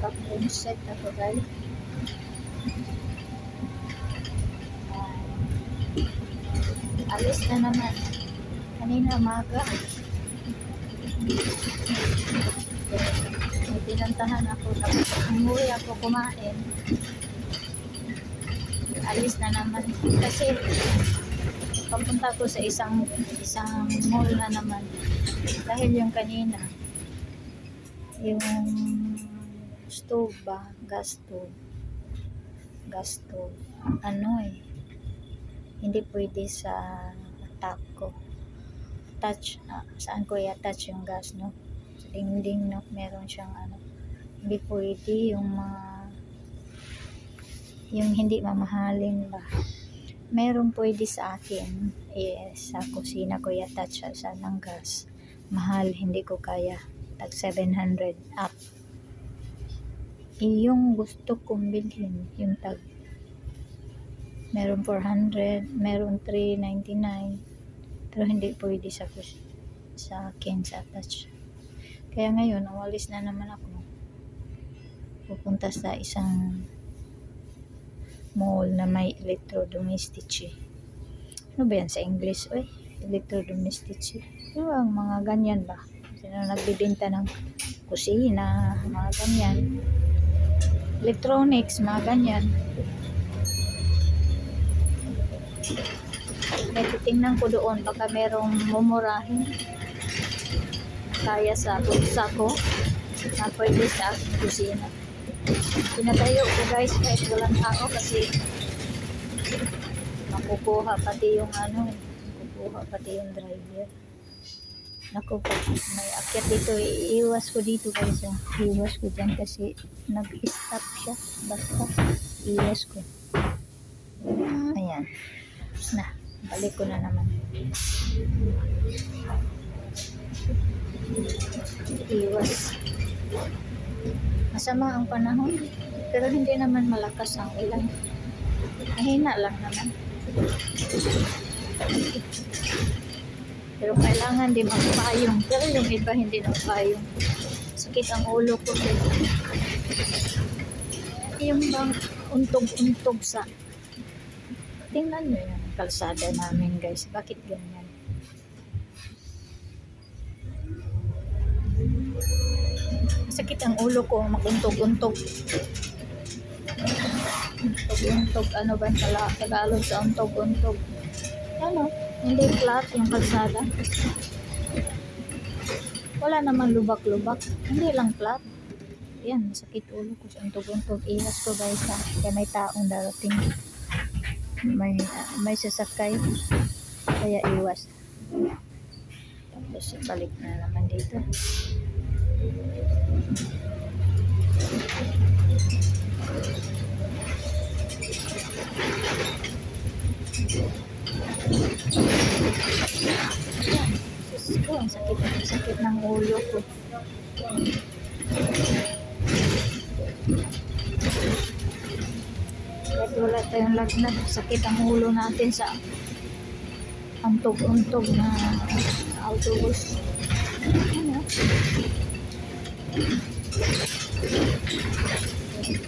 Naka-set ako guys. Alis na naman. Kanina umaga. May pinuntahan ako. Tapos umuwi ako kumain. Alis na naman. Kasi papunta ko sa isang mall na naman. Dahil yung kanina, yung stove ba? Gas stove. Hindi pwede sa tap ko. Saan ko i-attach yung gas, no? Sa dingding, no? Meron siyang hindi pwede yung hindi mamahalin ba. Meron pwede sa akin. Sa kusina ko i-attach sa ng gas. Mahal, hindi ko kaya. Tag 700 up. Yung gusto kong bilhin, yung tag meron 400, meron 399, pero hindi pwede sa akin sa attach. Kaya ngayon, umalis na naman ako. Pupunta sa isang mall na may electrodomestic. Ano ba yan sa English? Electrodomestic. Yung mga ganyan ba? Sino nagbibenta ng kusina, mga ganyan. Electronics, mga ganyan. May titingnan ko doon, baka merong mumurahin. Kaya sa bulsa ko, na pwede sa kusina. Pinatayo ko guys, kahit walang tao kasi makukuha pati yung driver. Naku, pag may akyat dito, iiwas ko dito guys. Iiwas ko dyan kasi nag-stop siya. Basta, iiwas ko. Ayan. Na, balik ko na naman. Iiwas. Masama ang panahon, pero hindi naman malakas ang ulan. Mahina lang naman. Pero kailangan din magpayong. Pero yung iba hindi nagpayong. Sakit ang ulo ko. Yung bang untog-untog sa... Tingnan nyo yung kalsada namin guys. Bakit ganyan? Sakit ang ulo ko. Maguntog-untog. Untog-untog. Ano ba Tagalog sa untog-untog? Ano? Hindi flat yung kalsada. Wala naman lubak-lubak. Hindi lang flat. Yan, sakit ulo ko sa untog-untog. Iwas ko guys ha. Kaya may taong darating. May sasakay. Kaya iwas. Tapos balik na naman dito. Ang sakit ng ulo ko. Kahit wala tayong lagnat, sakit ang ulo natin sa untog-untog na autobus.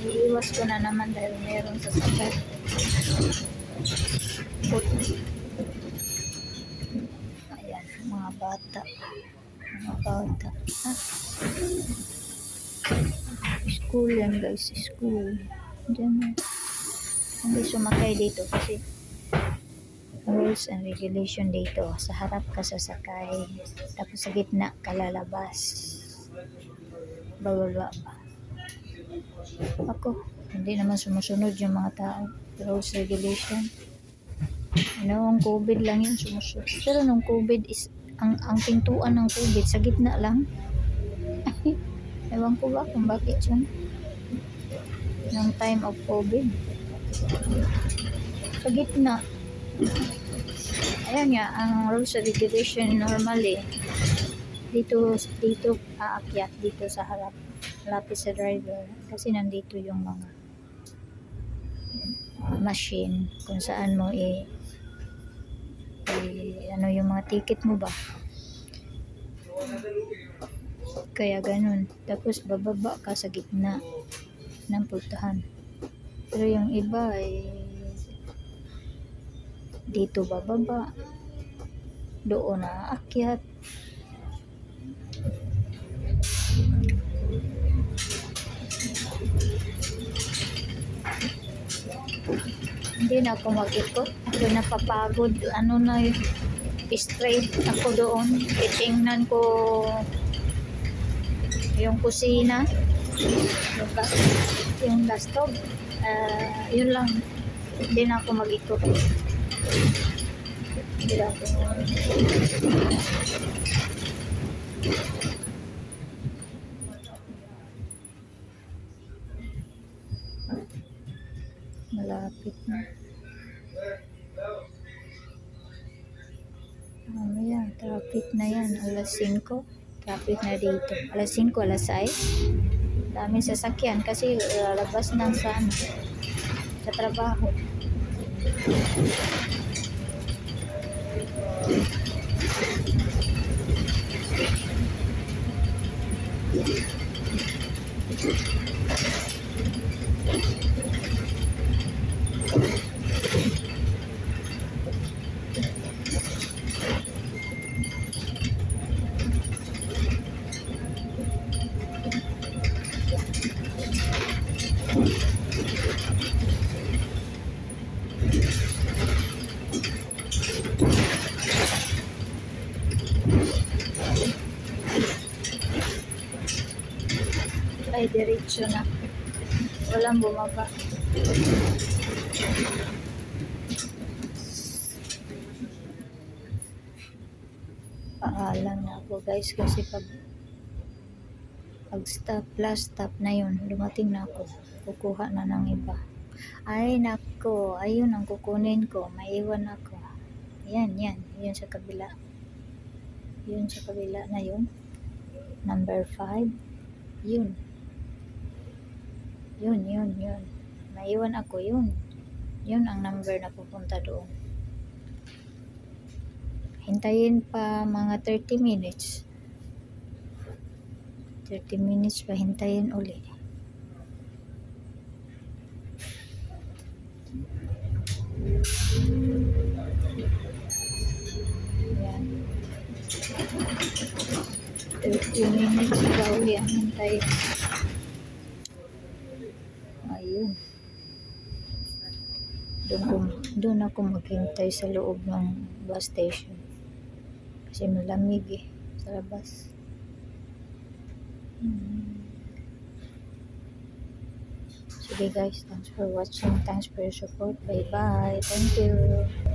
Iiwas ko na naman dahil meron sa sakit. Ayan, mga bata. School yan guys, school. Diyan. Hindi sumakay dito kasi rules and regulation dito. Sa harap ka sasakay, tapos sa gitna ka lalabas. Bababa pa. Ako, hindi naman sumusunod yung mga tao. Rules, regulation. Ang COVID lang yun sumusunod. Pero nung COVID is, ang pintuan ng COVID sa gitna lang. Ewan ko ba kung bakit yun. Nung time of COVID. Sa gitna. Ayan nga, ang rules and regulation normally dito aakyat dito sa harap, lapit sa driver kasi nandito yung mga machine kung saan mo yung mga ticket mo ba. Kaya ganun. Tapos bababa ka sa gitna ng pultahan. Pero yung iba ay dito bababa, doon aakyat. Hindi na ako mag-ikot. Ako napapagod. Ano na yun? Straight ako doon. Titingnan ko yung kusina. Yung dastog. Yun lang. Hindi na ako mag-ikot. Hindi na ako malapit na. Ano yan? Traffic na yan. Alas 5. Traffic na dito. Alas 5, alas 6. Daming sasakyan kasi labas na sa trabaho. Ay, diretso na. Walang bumaba. Paalam na ako guys kasi pag stop, last stop na yun, dumating na ako. Kukuha na ng iba. Ay, nako. Ayun ang kukunin ko. Maiwan ako. Yan. Yun sa kabila. Yun sa kabila na yun. Number 5. Yun. Maiwan ako yun. Yun ang number na pupunta doon. Hintayin pa mga 30 minutes. 30 minutes pa hintayin uli. Yan. 30 minutes pa uli ang hintayin. Ayun. Doon ako maghintay sa loob ng bus station. Kasi malamig sa labas. Sige guys, thanks for watching. Thanks for your support. Bye bye. Thank you.